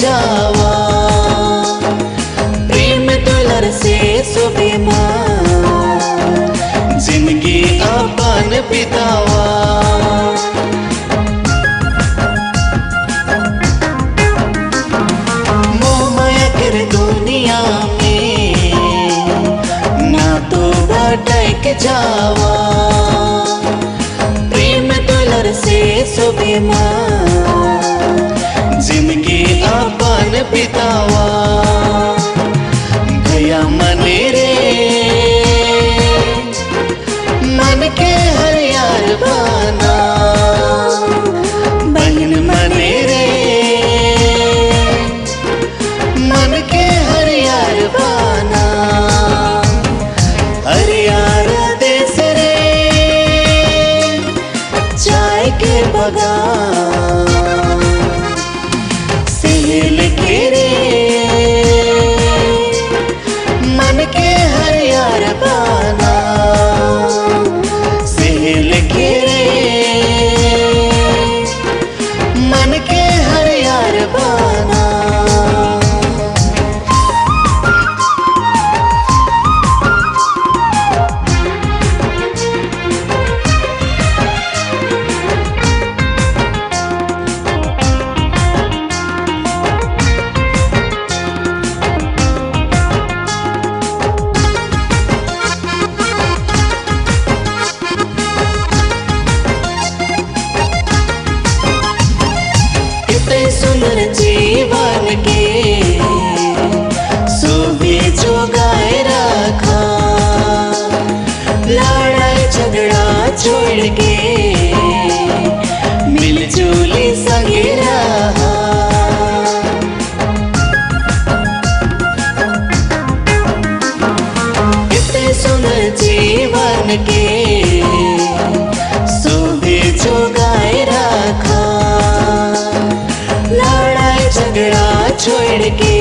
जावा। प्रेम दुलर से सुबे जिंदगी अपन बितावा। मोह माया कर दुनिया में ना तो भटक जावा। प्रेम दुलर से सुबे जिंदगी अपन बितावा। भैया मने रे मन के हर यार बाना। बहन मने रे मन के हर यार बाना। हर यार देश रे चाय के बगान। सहेल के रे मन के हर यार बाना। सहेल के रे मन के हर यार बाना। सुंदर जीवन के सुबह जो गाए रखा। लड़ाई झगड़ा छोड़ के मिलजुली संगे रहा। इतने सुंदर जीवन के सुबह जो गाए रखा। लड़ाई झगड़ा छोड़ के